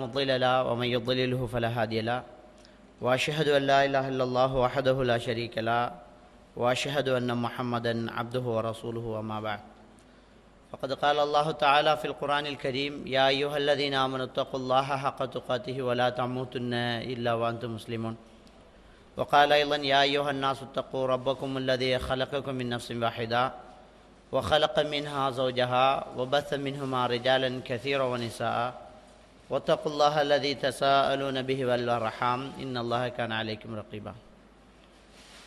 مضل له ومن يضلله فلا هادي له وأشهد أن لا إله إلا الله وحده لا شريك له وأشهد أن محمدا عبده ورسوله أما بعد فقد قال الله تعالى في القرآن الكريم يا أيها الذين آمنوا اتقوا الله حق تقاته ولا تموتن إلا وأنتم مسلمون وقال أيضا يا أيها الناس اتقوا ربكم الذي خلقكم من نفس واحدة وخلق منها زوجها وبث منهما رجالا كثيرا ونساء واتقوا الله الذي تساءلون به والأرحام إن الله كان عليكم رقيبا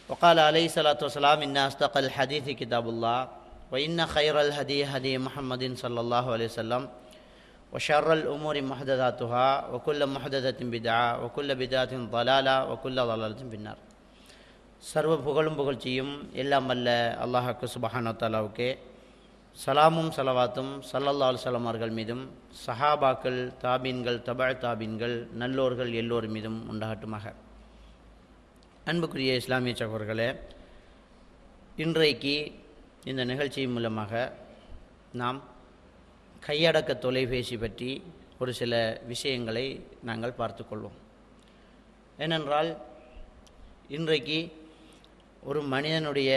وقال عليه الصلاة والسلام إن أصدق الحديث كتاب الله وإن خير الهدي هدي محمد صلى الله عليه وسلم وشر الأمور محدثاتها وكل محدثة بدعة وكل بدعة ضلالة وكل ضلالة في النار. சர்வ புகழும் புகழ்ச்சியும் எல்லாம் வல்ல அல்லாஹ்வுக்கு சுப்ஹானஹு வ தஆலாவுக்கே சலாமும் சலவாத்தும் ஸல்லல்லாஹு அலைஹி வஸல்லம் அவர்கள் மீதும் சஹாபாக்கள் தாபீன்கள் தாபீன்கள் நல்லோர்கள் எல்லோர் மீதும் உண்டாகட்டுமாக. அன்புக்குரிய இஸ்லாமிய சகோதரர்களே, இன்றைக்கு இந்த நிகழ்ச்சியின் மூலமாக நாம் கையடக்க தொலைபேசி பற்றி ஒரு சில விஷயங்களை நாங்கள் பார்த்து கொள்வோம். ஏனென்றால் இன்றைக்கு ஒரு மனிதனுடைய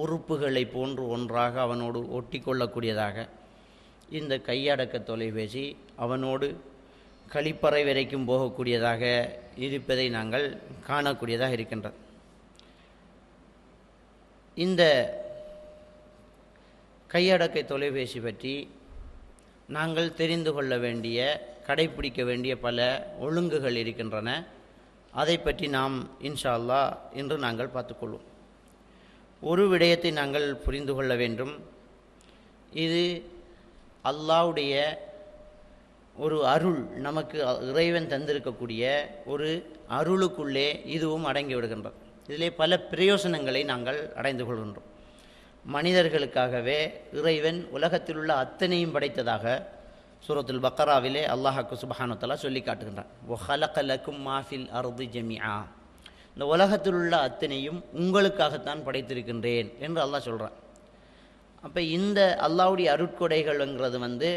உறுப்புகளை போன்று ஒன்றாக அவனோடு ஒட்டி கொள்ளக்கூடியதாக இந்த கையடக்க தொலைபேசி அவனோடு கழிப்பறை வரைக்கும் போகக்கூடியதாக இருப்பதை நாங்கள் காணக்கூடியதாக இருக்கின்றது. இந்த கையடக்க தொலைபேசி பற்றி நாங்கள் தெரிந்து கொள்ள வேண்டிய கடைப்பிடிக்க வேண்டிய பல ஒழுங்குகள் இருக்கின்றன. அதை பற்றி நாம் இன்ஷா அல்லாஹ் இன்று நாங்கள் பார்த்துக்கொள்வோம். ஒரு விடயத்தை நாங்கள் புரிந்து கொள்ள வேண்டும். இது அல்லாஹ்வுடைய ஒரு அருள், நமக்கு இறைவன் தந்திருக்கக்கூடிய ஒரு அருளுக்குள்ளே இதுவும் அடங்கி விடுகின்றது. இதிலே பல பிரயோசனங்களை நாங்கள் அடைந்து கொள்கின்றோம். மனிதர்களுக்காகவே இறைவன் உலகத்தில் உள்ள அத்தனையும் படைத்ததாக சூரத்துல் பக்கராவிலே அல்லாஹ்வுக்கு சுப்ஹானஹு வ தஆலா சொல்லி காட்டுகின்றான். வஹலக லக்கும் மா ஃபில் அர்தி ஜமீஆ, இந்த உலகத்தில் உள்ள அத்தனையும் உங்களுக்காகத்தான் படைத்திருக்கின்றேன் என்று அல்லாஹ் சொல்கிறான். அப்போ இந்த அல்லாஹ்வுடைய அருட்கொடைகள்ங்கிறது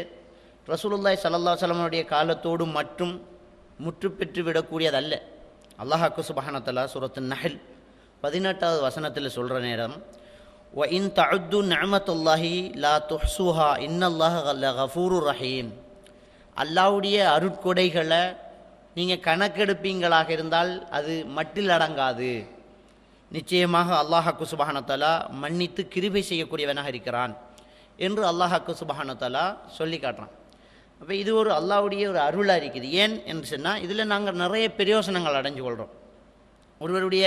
ரசூலுல்லாஹி ஸல்லல்லாஹு அலைஹி வஸல்லம் காலத்தோடு மட்டும் முற்று பெற்று விடக்கூடியதல்ல. அல்லாஹ்வுக்கு சுப்ஹானஹு வ தஆலா சூரத்துன் நஹ்ல் 18வது வசனத்தில் சொல்கிற நேரம் وَإِن تَعُدُّوا نِعْمَةَ اللَّهِ لَا تُحْصُوهَا إِنَّ اللَّهَ لَغَفُورٌ رَحِيمٌ. அல்லாஹ்வுடைய அருட்கொடைகளை நீங்கள் கணக்கெடுப்பீங்களாக இருந்தால் அது மட்டில் அடங்காது. நிச்சயமாக அல்லாஹ்வுக்கு சுப்ஹானஹு வ தஆலா மன்னித்து கிருபை செய்யக்கூடியவனாக இருக்கிறான் என்று அல்லாஹ்வுக்கு சுப்ஹானஹு வ தஆலா சொல்லி காட்டுறான். அப்போ இது ஒரு அல்லாஹ்வுடைய ஒரு அருளாக இருக்குது. ஏன் என்று சொன்னால் இதில் நாங்கள் நிறைய பிரயோசனங்கள் அடைஞ்சு கொள்கிறோம். ஒருவருடைய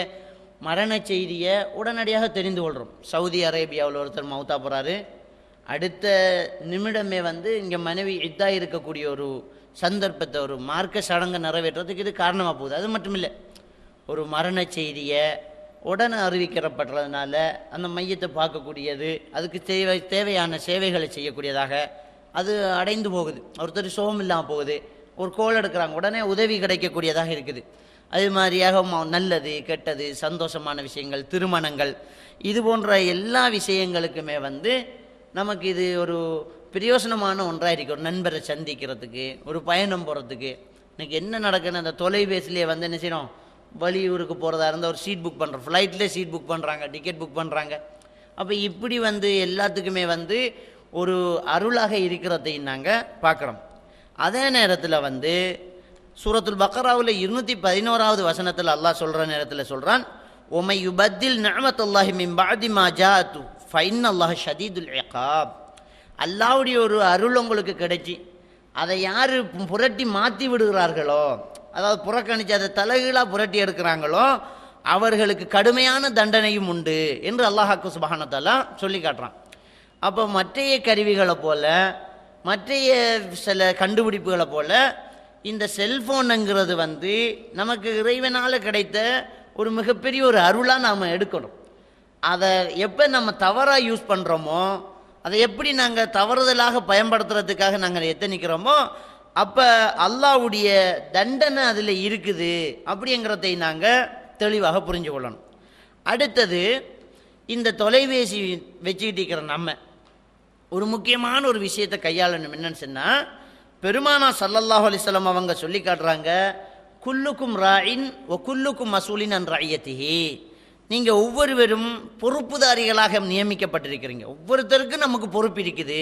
மரண செய்தியை உடனடியாக தெரிந்து கொள்கிறோம். சவுதி அரேபியாவில் ஒருத்தர் மௌத்தா போகிறாரு, அடுத்த நிமிடமே இங்கே மனைவி இத்தா இருக்கக்கூடிய ஒரு சந்தர்ப்பத்தை, ஒரு மார்க்க சடங்கை நிறைவேற்றுறதுக்கு இது காரணமாக போகுது. அது மட்டும் இல்லை, ஒரு மரண செய்தியை உடனே அறிவிக்கிறப்படுறதுனால அந்த மையத்தை பார்க்கக்கூடியது, அதுக்கு தேவையான சேவைகளை செய்யக்கூடியதாக அது அடைந்து போகுது. ஒருத்தர் சோகம் இல்லாமல் போகுது, ஒரு கோல் எடுக்கிறாங்க, உடனே உதவி கிடைக்கக்கூடியதாக இருக்குது. அது மாதிரியாக நல்லது கெட்டது சந்தோஷமான விஷயங்கள், திருமணங்கள், இது போன்ற எல்லா விஷயங்களுக்குமே நமக்கு இது ஒரு பிரயோசனமான ஒன்றாக இருக்குது. ஒரு நண்பரை சந்திக்கிறதுக்கு, ஒரு பயணம் போகிறதுக்கு. இன்றைக்கி என்ன நடக்குன்னு அந்த தொலைபேசிலேயே என்ன செய்யணும், வெளியூருக்கு போகிறதா இருந்தால் ஒரு சீட் புக் பண்ணுறோம், ஃப்ளைட்லேயே சீட் புக் பண்ணுறாங்க, டிக்கெட் புக் பண்ணுறாங்க. அப்போ இப்படி எல்லாத்துக்குமே ஒரு அருளாக இருக்கிறதை நாங்கள் பார்க்குறோம். அதே நேரத்தில் சூரத்துல் பக்கராவில் 211வது வசனத்தில் அல்லாஹ் சொல்கிற நேரத்தில் சொல்கிறான், ஒமை யுபத்தில் நிஅமத்துல்லாஹி மின் பஅதி மா ஜாஅத்து ஃபஇன்னல்லாஹ ஷதீதுல் இகாப். அல்லாஹ்வுடைய ஒரு அருள் உங்களுக்கு கிடைச்சி அதை யார் புரட்டி மாற்றி விடுகிறார்களோ, அதாவது புறக்கணித்து அதை தலைகீழாக புரட்டி எடுக்கிறாங்களோ அவர்களுக்கு கடுமையான தண்டனையும் உண்டு என்று அல்லாஹ்வுக்கு சுப்ஹானஹு வ தஆலா சொல்லி காட்டுறான். அப்போ மற்றைய கருவிகளை போல், மற்றைய சில கண்டுபிடிப்புகளை போல் இந்த செல்ஃபோனுங்கிறது நமக்கு இறைவனால் கிடைத்த ஒரு மிகப்பெரிய ஒரு அருளாக நாம் எடுக்கணும். அதை எப்போ நம்ம தவறாக யூஸ் பண்ணுறோமோ, அதை எப்படி நாங்கள் தவறுதலாக பயன்படுத்துறதுக்காக நாங்கள் எத்தனிக்கிறோமோ, அப்போ அல்லாஹ்வுடைய தண்டனை அதில் இருக்குது அப்படிங்கிறதை நாங்கள் தெளிவாக புரிஞ்சு கொள்ளணும். அடுத்தது, இந்த தொலைபேசி வச்சுக்கிட்டு இருக்கிற நம்ம ஒரு முக்கியமான ஒரு விஷயத்தை கையாளணும். என்னன்னு சொன்னால், பெருமானா ஸல்லல்லாஹு அலைஹி வஸல்லம் அவங்க சொல்லி காட்டுறாங்க, குல்லுக்கும் ராயின் வ குல்லுக்கும் மசூலின் அன் ரஅய்யத்திஹி. நீங்கள் ஒவ்வொருவரும் பொறுப்புதாரிகளாக நியமிக்கப்பட்டிருக்கிறீங்க. ஒவ்வொருத்தருக்கும் நமக்கு பொறுப்பு இருக்குது.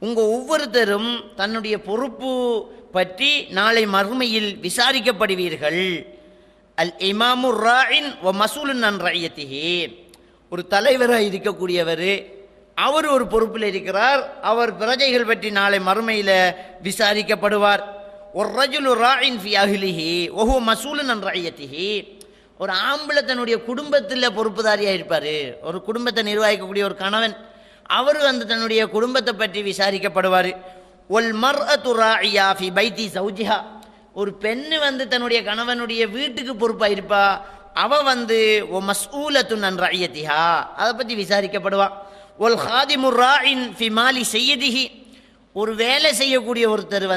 உங்கள் ஒவ்வொருத்தரும் தன்னுடைய பொறுப்பு பற்றி நாளை மறுமையில் விசாரிக்கப்படுவீர்கள். அல் இமாமு ராயின் வ மசூலுன் அன் ரஅய்யத்திஹி. ஒரு தலைவராக இருக்கக்கூடியவர், அவர் ஒரு பொறுப்பில் இருக்கிறார். அவர் பிரஜைகள் பற்றி நாளை மறுமையில் விசாரிக்கப்படுவார். ஒரு ரஜுலு ராயின் ஃபி அஹ்லிஹி வ ஹுவ மசூலுன் அன் ரஅய்யத்திஹி. ஒரு ஆம்பளை தன்னுடைய குடும்பத்தில் பொறுப்புதாரியாக இருப்பார். ஒரு குடும்பத்தை நிர்வகிக்கக்கூடிய ஒரு கணவன், அவர் தன்னுடைய குடும்பத்தை பற்றி விசாரிக்கப்படுவார். ஒல் மர்அத்து ராயியா ஃபி பைத்தி சௌஜிஹா. ஒரு பெண்ணு தன்னுடைய கணவனுடைய வீட்டுக்கு பொறுப்பாக இருப்பா. அவ ஒ மஸ்ஊலத்துன் அன் ரஅய்யத்திஹா, அதை பற்றி விசாரிக்கப்படுவா. ஒல் ஹாதிமு ராயின் ஃபி மாலி சய்யிதிஹி. ஒரு வேலை செய்யக்கூடிய ஒருத்தர்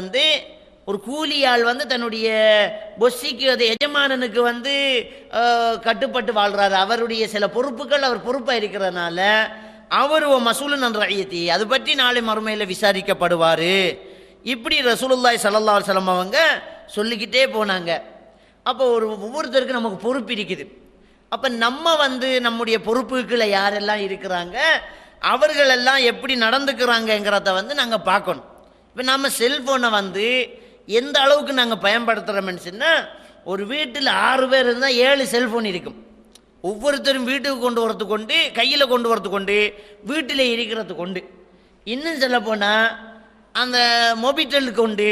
ஒரு கூலியால் தன்னுடைய பொஸ்ஸிக்கு, அது எஜமானனுக்கு கட்டுப்பட்டு வாழ்கிறார். அவருடைய சில பொறுப்புகள் அவர் பொறுப்பாக இருக்கிறதுனால அவர் ஓ மசூலுன் அன் ரஅய்யத்தி, அது பற்றி நாளை மறுமையில் விசாரிக்கப்படுவார். இப்படி ரசூலுல்லாஹி ஸல்லல்லாஹு அலைஹி வஸல்லம் அவங்க சொல்லிக்கிட்டே போனாங்க. அப்போ ஒவ்வொருத்தருக்கும் நமக்கு பொறுப்பு இருக்குது. அப்போ நம்ம நம்முடைய பொறுப்புகளை யாரெல்லாம் இருக்கிறாங்க, அவர்களெல்லாம் எப்படி நடந்துக்கிறாங்கங்கிறத நாங்கள் பார்க்கணும். இப்போ நம்ம செல்ஃபோனை எந்த அளவுக்கு நாங்கள் பயன்படுத்துகிறோம்னு சொன்னால், ஒரு வீட்டில் 6 பேர் இருந்தால் 7 செல்ஃபோன் இருக்கும். ஒவ்வொருத்தரும் வீட்டுக்கு கொண்டு வரது கொண்டு, கையில் கொண்டு வரது கொண்டு, வீட்டில் இருக்கிறது கொண்டு, இன்னும் சொல்ல போனால் அந்த மொபிட்டலுக்கு கொண்டு,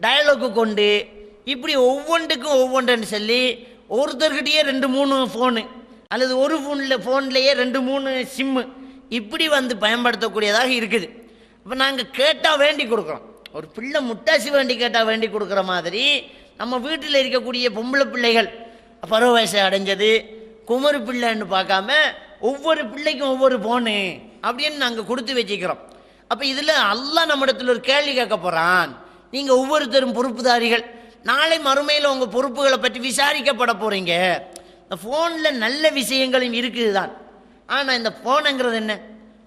டயலாக்கு கொண்டு, இப்படி ஒவ்வொன்றுக்கும் ஒவ்வொன்றுன்னு சொல்லி ஒருத்தர்கிட்டயே 2-3 ஃபோனு, அல்லது ஒரு ஃபோன்லேயே 2-3 சிம்மு, இப்படி பயன்படுத்தக்கூடியதாக இருக்குது. இப்போ நாங்கள் கேட்டால் வேண்டி கொடுக்குறோம். ஒரு பிள்ளை முட்டாசி வேண்டி கேட்டால் வேண்டி கொடுக்குற மாதிரி நம்ம வீட்டில் இருக்கக்கூடிய பொம்பளை பிள்ளைகள் பருவ வயசை அடைஞ்சது குமரு பிள்ளைன்னு பார்க்காம ஒவ்வொரு பிள்ளைக்கும் ஒவ்வொரு ஃபோனு அப்படின்னு நாங்கள் கொடுத்து வச்சுக்கிறோம். அப்போ இதில் அல்லாஹ் நம்மிடத்தில் ஒரு கேள்வி கேட்க போகிறான். நீங்கள் ஒவ்வொருத்தரும் பொறுப்புதாரிகள், நாளை மறுமையில் உங்கள் பொறுப்புகளை பற்றி விசாரிக்கப்பட போகிறீங்க. இந்த ஃபோனில் நல்ல விஷயங்களும் இருக்குது தான். ஆனால் இந்த ஃபோனுங்கிறது என்ன?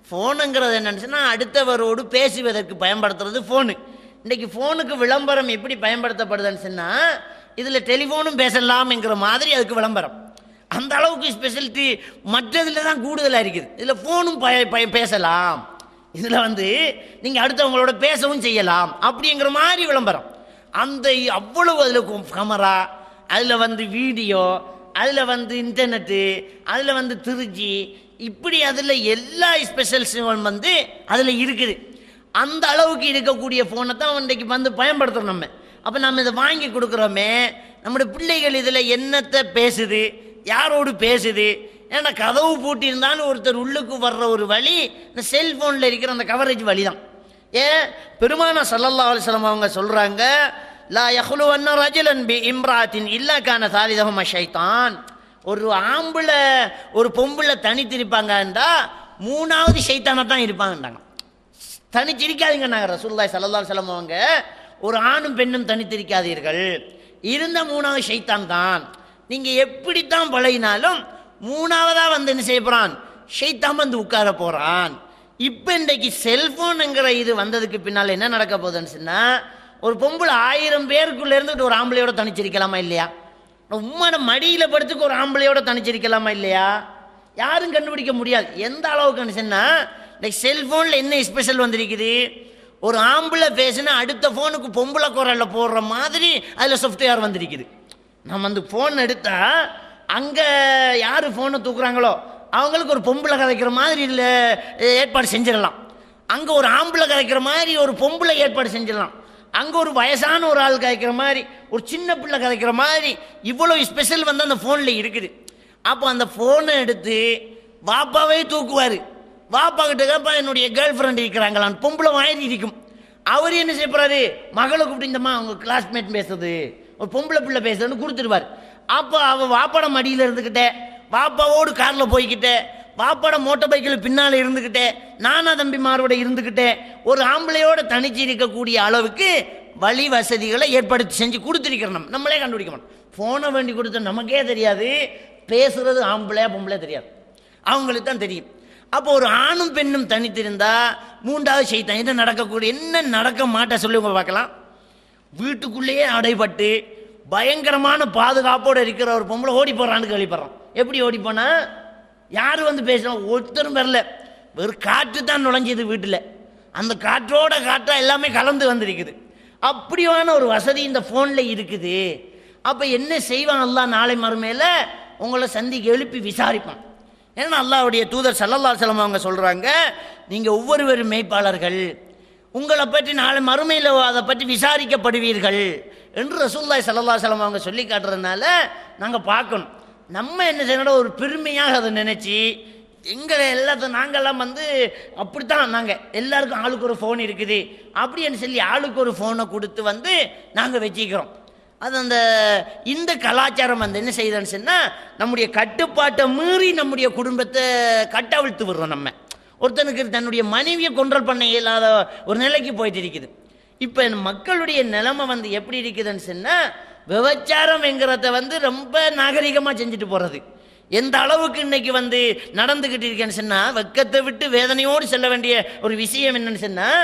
ஃபோனுங்கிறது என்னன்னு சொன்னால், அடுத்தவரோடு பேசுவதற்கு பயன்படுத்துறது ஃபோனு. இன்றைக்கி ஃபோனுக்கு விளம்பரம் எப்படி பயன்படுத்தப்படுதுன்னு சொன்னால், இதில் டெலிஃபோனும் பேசலாம்ங்கிற மாதிரி அதுக்கு விளம்பரம். அந்த அளவுக்கு ஸ்பெஷலிட்டி மற்றதில் தான் கூடுதலாக இருக்குது. இதில் ஃபோனும் பேசலாம், இதில் நீங்கள் அடுத்தவங்களோட பேசவும் செய்யலாம் அப்படிங்கிற மாதிரி விளம்பரம். அந்த அவ்வளவு அதில் கேமரா, அதில் வீடியோ, அதில் இன்டர்நெட்டு, அதில் திருச்சி, இப்படி அதில் எல்லா ஸ்பெஷல்ஸும் அதில் இருக்குது. அந்த அளவுக்கு இருக்கக்கூடிய ஃபோனை தான் இன்றைக்கு பயன்படுத்துகிறோம் நம்ம. அப்போ நம்ம இதை வாங்கி கொடுக்குறோமே, நம்முடைய பிள்ளைகள் இதில் என்னத்தை பேசுது, யாரோடு பேசுது. ஏன்னா கதவு பூட்டியிருந்தாலும் ஒருத்தர் உள்ளுக்கு வர்ற ஒரு வழி இந்த செல்ஃபோனில் இருக்கிற அந்த கவரேஜ் வழி தான். ஏன் பெருமானா ஸல்லல்லாஹு அலைஹி வஸல்லம் அவங்க சொல்கிறாங்க, லா யஹ்லுவன்ன ரஜுலன் பி இம்ராத்தின் இல்லா கான சாலிதஹுமா ஷைத்தான். ஒரு ஆம்பளை ஒரு பொம்பளை தனித்திருப்பாங்கன்றா 3வது ஷைத்தானை தான் இருப்பாங்கன்றாங்க. தனிச்சிருக்காதீங்கன்னாங்க ரசூலுல்லாஹி ஸல்லல்லாஹு அலைஹி வஸல்லம் அவங்க. ஒரு ஆணும் பெண்ணும் தனித்திருக்காதீர்கள், இருந்த 3வது ஷைத்தான் தான். நீங்கள் எப்படித்தான் பழகினாலும் 3வதாக என்ன செய்ய போகிறான்? ஷைத்தான் உட்கார போகிறான். இப்போ இன்றைக்கு செல்ஃபோனுங்கிற இது வந்ததுக்கு பின்னால் என்ன நடக்க போகுதுன்னு சொன்னால், ஒரு பொம்பளை 1000 பேருக்குள்ளே இருந்துட்டு ஒரு ஆம்பளையோட தனிச்சிருக்கலாமா இல்லையா? உம்மோட மடியில் படுத்துக்கு ஒரு ஆம்பளையோட தனிச்சிருக்கலாமா இல்லையா? யாரும் கண்டுபிடிக்க முடியாது. எந்த அளவுக்குன்னு சொன்னால், இன்றைக்கு செல்ஃபோனில் என்ன ஸ்பெஷல் வந்திருக்குது, ஒரு ஆம்பளை பேசுனா அடுத்த ஃபோனுக்கு பொம்பளை குரலில் போடுற மாதிரி அதில் சாஃப்ட்வேர் வந்திருக்குது. நம்ம ஃபோன் எடுத்தால் அங்கே யார் ஃபோனை தூக்குறாங்களோ அவங்களுக்கு ஒரு பொம்பளை கதைக்கிற மாதிரி இதில் ஏற்பாடு செஞ்சிடலாம். அங்கே ஒரு ஆம்பளை கதைக்கிற மாதிரி ஒரு பொம்பளை ஏற்பாடு செஞ்சிடலாம். அங்கே ஒரு வயசான ஒரு ஆள் கதைக்கிற மாதிரி, ஒரு சின்ன பிள்ளை கதைக்கிற மாதிரி, இவ்வளோ ஸ்பெஷல் அந்த ஃபோனில் இருக்குது. அப்போ அந்த ஃபோனை எடுத்து வாப்பாவே தூக்குவார். வாப்பா கிட்ட கேப்பா, என்னுடைய கேர்ள் ஃப்ரெண்ட் இருக்கிறாங்களான்னு, பொம்பளை மாதிரி இருக்கும். அவர் என்ன செய்ய போகிறாரு, மகளை கூப்பிட்டு இந்தம்மா அவங்க கிளாஸ்மேட் பேசுறது, ஒரு பொம்பளை பிள்ளை பேசுறதுன்னு கொடுத்துருவார். அப்போ அவள் வாப்பாட மடியில் இருந்துக்கிட்டே, வாப்பாவோடு காரில் போய்கிட்டே, வாப்பாட மோட்டர் பைக்கில் பின்னால் இருந்துக்கிட்டே, நானா தம்பிமாரோட இருந்துக்கிட்டே, ஒரு ஆம்பளையோட தனிச்சு இருக்கக்கூடிய அளவுக்கு வழி வசதிகளை ஏற்படுத்தி செஞ்சு கொடுத்துருக்கிறோம். நம்மளே கண்டுபிடிக்கணும். ஃபோனை வேண்டி கொடுத்த நமக்கே தெரியாது, பேசுகிறது ஆம்பளையா பொம்பளையா தெரியாது, அவங்களுக்கு தான் தெரியும். அப்போ ஒரு ஆணும் பெண்ணும் தனித்திருந்தா 3வது ஷைத்தான். என்ன நடக்கக்கூடிய, என்ன நடக்க மாட்டா சொல்லுங்க பார்க்கலாம். வீட்டுக்குள்ளேயே அடைபட்டு பயங்கரமான பாதுகாப்போடு இருக்கிற ஒரு பொம்பளை ஓடி போகிறான்னு கேள்விப்படுறோம். எப்படி ஓடி போனா? யார் வந்து பேசணும்? ஒருத்தரும் வரல, வெறும் காற்று தான் நுழைஞ்சது வீட்டில். அந்த காற்றோட காற்றா எல்லாமே கலந்து வந்திருக்குது. அப்படியான ஒரு வசதி இந்த ஃபோனில் இருக்குது. அப்போ என்ன செய்வான் அல்லாஹ்? நாளை மறுமையில உங்களை சந்திக்க எழுப்பி விசாரிப்பான். ஏன்னா அல்லாஹ்வுடைய தூதர் ஸல்லல்லாஹு அலைஹி வஸல்லம் அவங்க சொல்கிறாங்க, நீங்கள் ஒவ்வொருவரும் மெய்ப்பாளர்கள், உங்களை பற்றி நாளை மறுமையில் அதை பற்றி விசாரிக்கப்படுவீர்கள் என்று ரசூலுல்லாஹி ஸல்லல்லாஹு அலைஹி வஸல்லம் அவங்க சொல்லி காட்டுறதுனால நாங்கள் பார்க்கணும். நம்ம என்ன செய்யணும்? ஒரு பெருமையாக அதை நினச்சி எங்களை எல்லாத்தையும் நாங்கள்லாம் வந்து அப்படித்தான், நாங்கள் எல்லாருக்கும் ஆளுக்கு ஒரு ஃபோன் இருக்குது அப்படின்னு சொல்லி ஆளுக்கு ஒரு ஃபோனை கொடுத்து வந்து நாங்கள் வச்சுக்கிறோம். அது இந்த கலாச்சாரம் வந்து என்ன செய்யுதுன்னு சொன்னால், நம்முடைய கட்டுப்பாட்டை மீறி நம்முடைய குடும்பத்தை கட்டவிழ்த்து விடுறோம். நம்ம ஒருத்தனுக்கு தன்னுடைய மனைவியை கண்ட்ரோல் பண்ண இயலாத ஒரு நிலைக்கு போயிட்டு இருக்குது. இப்போ மக்களுடைய நிலைமை வந்து எப்படி இருக்குதுன்னு சொன்னால், விபச்சாரம்ங்கிறத வந்து ரொம்ப நாகரிகமாக செஞ்சுட்டு போகிறது. எந்த அளவுக்கு இன்னைக்கு வந்து நடந்துக்கிட்டு இருக்கேன்னு சொன்னால், வெக்கத்தை விட்டு வேதனையோடு செல்ல வேண்டிய ஒரு விஷயம் என்னன்னு சொன்னால்,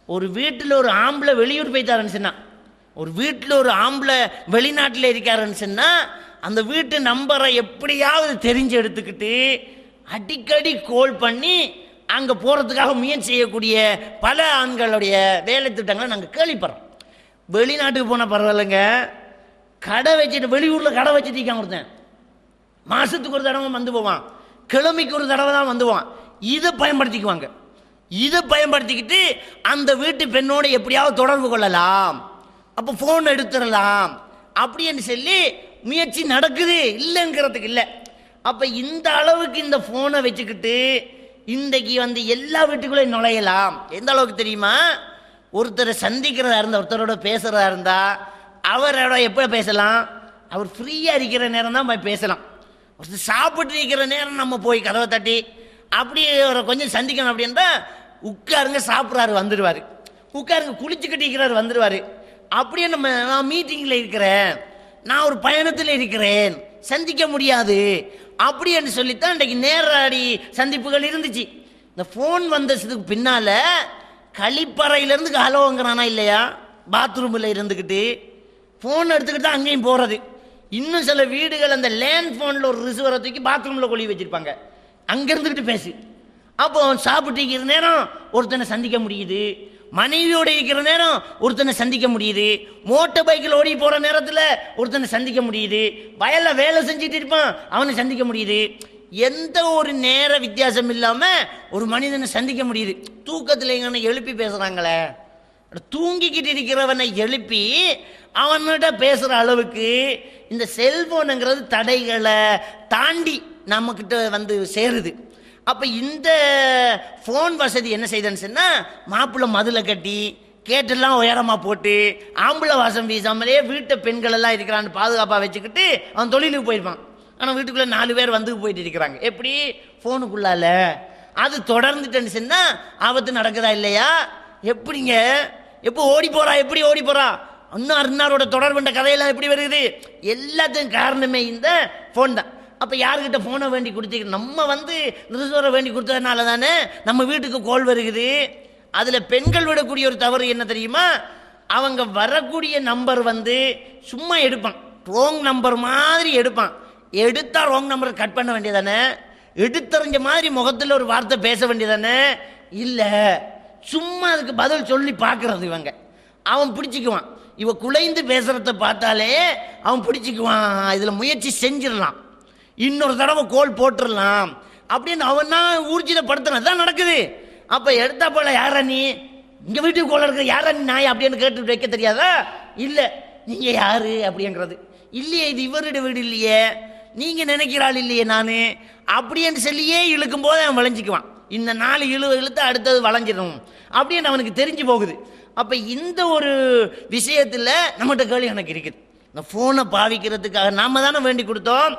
ஒரு வீட்டில் ஒரு ஆம்பளை வெளியூர் போய்த்தாருன்னு சொன்னால், ஒரு வீட்டில் ஒரு ஆம்பளை வெளிநாட்டில் இருக்காருன்னு சொன்னால், அந்த வீட்டு நம்பரை எப்படியாவது தெரிஞ்சு எடுத்துக்கிட்டு அடிக்கடி கோல் பண்ணி அங்கே போகிறதுக்காக முயற்சி செய்யக்கூடிய பல ஆண்களுடைய வேலை திட்டங்களை நாங்கள் கேள்விப்படுறோம். வெளிநாட்டுக்கு போனால் பரவாயில்லைங்க, கடை வச்சுட்டு வெளியூரில் கடை வச்சுட்டு இருக்கான் ஒருத்தன். மாதத்துக்கு ஒரு தடவை வந்து போவான், கிழமைக்கு ஒரு தடவை தான் வந்துவான். இதை பயன்படுத்திக்குவாங்க. இதை பயன்படுத்திக்கிட்டு அந்த வீட்டு பெண்ணோடு எப்படியாவது தொடர்பு கொள்ளலாம், அப்போ ஃபோன் எடுத்துடலாம் அப்படின்னு சொல்லி முயற்சி நடக்குது, இல்லைங்கிறதுக்கு இல்லை. அப்போ இந்த அளவுக்கு இந்த ஃபோனை வச்சுக்கிட்டு இன்றைக்கு வந்து எல்லா வீட்டுக்குள்ளேயும் நுழையலாம். எந்த அளவுக்கு தெரியுமா? ஒருத்தரை சந்திக்கிறதா இருந்தால், ஒருத்தரோட பேசுகிறதா இருந்தால் அவரோட எப்போ பேசலாம்? அவர் ஃப்ரீயாக இருக்கிற நேரம் தான் போய் பேசலாம். ஒருத்தர் சாப்பிட்டு இருக்கிற நேரம் நம்ம போய் கதவை தட்டி அப்படியே அவரை கொஞ்சம் சந்திக்கணும் அப்படின்னா, உட்காருங்க சாப்பிட்றாரு வந்துடுவார், உட்காருங்க குளிச்சுக்கிட்டு இருக்கிறாரு வந்துடுவார். அப்படியே நான் மீட்டிங்கில் இருக்கிறேன், நான் ஒரு பயணத்தில் இருக்கிறேன், சந்திக்க முடியாது அப்படின்னு சொல்லித்தான் இன்றைக்கு நேரடி சந்திப்புகள் இருந்துச்சு. இந்த ஃபோன் வந்ததுக்கு பின்னால் கழிப்பறையிலேருந்து ஹலோங்கிறானா இல்லையா, பாத்ரூமில் இருந்துக்கிட்டு ஃபோன் எடுத்துக்கிட்டு தான் அங்கேயும் போகிறது. இன்னும் சில வீடுகள் அந்த லேண்ட் ஃபோனில் ஒரு ரிசீவரை தூக்கி பாத்ரூமில் கொழி வச்சுருப்பாங்க, அங்கே இருந்துக்கிட்டு பேசு. அப்போ சாப்பிட்டு இருக்கிற நேரம் ஒருத்தனை சந்திக்க முடியுது, மனைவியோடு இருக்கிற நேரம் ஒருத்தனை சந்திக்க முடியுது, மோட்டர் பைக்கில் ஓடி போகிற நேரத்தில் ஒருத்தனை சந்திக்க முடியுது, வயலில் வேலை செஞ்சுட்டு இருப்பான் அவனை சந்திக்க முடியுது. எந்த ஒரு நேர வித்தியாசம் இல்லாமல் ஒரு மனிதனை சந்திக்க முடியுது. தூக்கத்தில் எங்கன்னா எழுப்பி பேசுகிறாங்களே, தூங்கிக்கிட்டு இருக்கிறவனை எழுப்பி அவன்கிட்ட பேசுகிற அளவுக்கு இந்த செல்ஃபோனுங்கிறது தடைகளை தாண்டி நம்மக்கிட்ட வந்து சேருது. அப்போ இந்த ஃபோன் வசதி என்ன செய்யுதுன்னு சொன்னால், மாப்பிள்ளை மதுளை கட்டி கேட்டெல்லாம் உயரமாக போட்டு ஆம்பளை வாசம் வீசாமலே வீட்டை பெண்களெல்லாம் இருக்கிறான்னு பாதுகாப்பாக வச்சுக்கிட்டு அவன் தொழிலுக்கு போயிருப்பான். ஆனால் வீட்டுக்குள்ளே 4 பேர் வந்து போயிட்டு இருக்கிறாங்க. எப்படி? ஃபோனுக்குள்ளால. அது தொடர்ந்துட்டேன்னு சொன்னால் ஆபத்து நடக்குதா இல்லையா? எப்படிங்க? எப்போ ஓடி போகிறா, எப்படி ஓடி போகிறா, இன்னாரோட தொடர்புன்ற கதையெல்லாம் எப்படி வருது? எல்லாத்துக்கும் காரணமே இந்த ஃபோன் தான். அப்போ யாருக்கிட்ட ஃபோனை வேண்டி கொடுத்தீங்க? நம்ம வந்து ரிசீவரை வேண்டி கொடுத்ததுனால தானே நம்ம வீட்டுக்கு கோல் வருகுது. அதில் பெண்கள் விடக்கூடிய ஒரு தவறு என்ன தெரியுமா? அவங்க வரக்கூடிய நம்பர் வந்து சும்மா எடுப்பான், ரோங் நம்பர் மாதிரி எடுப்பான். எடுத்தால் ரோங் நம்பர் கட் பண்ண வேண்டியதானே? எடுத்தறிஞ்ச மாதிரி முகத்தில் ஒரு வார்த்தை பேச வேண்டியதானே? இல்லை, சும்மா அதுக்கு பதில் சொல்லி பார்க்கறது. இவங்க அவன் பிடிச்சிக்குவான். இவ குலைந்து பேசுறத பார்த்தாலே அவன் பிடிச்சிக்குவான். இதில் முயற்சி செஞ்சிடலாம், இன்னொரு தடவை கோல் போட்டுடலாம் அப்படின்னு அவன் தான் ஊர்ஜிதப்படுத்துறது தான் நடக்குது. அப்போ எடுத்தா போல யாரா நீ, இங்கே வீட்டுக்கு கோல் இருக்கிற யாரா நீ நாய் அப்படின்னு கேட்டு வைக்க தெரியாதா? இல்லை, நீங்கள் யாரு அப்படிங்கிறது இல்லையே, இது இவருடைய வீடு இல்லையே, நீங்கள் நினைக்கிறாள் இல்லையே நான் அப்படின்னு சொல்லியே இழுக்கும் போது அவன் விளைஞ்சிக்குவான். இந்த 4 இழுத்து அடுத்தது வளைஞ்சிடும் அப்படின்னு அவனுக்கு தெரிஞ்சு போகுது. அப்போ இந்த ஒரு விஷயத்தில் நம்மகிட்ட கேள்வி எனக்கு இருக்குது. இந்த ஃபோனை பாவிக்கிறதுக்காக நாம் தானே வேண்டி கொடுத்தோம்,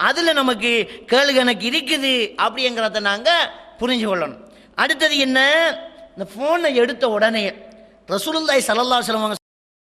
அதில் நமக்கு கேள்வி எனக்கு இருக்குது அப்படிங்கிறத நாங்கள் புரிஞ்சு கொள்ளணும். அடுத்தது என்ன? இந்த ஃபோனை எடுத்த உடனே ரசூலுல்லாஹி ஸல்லல்லாஹு அலைஹி வஸல்லம்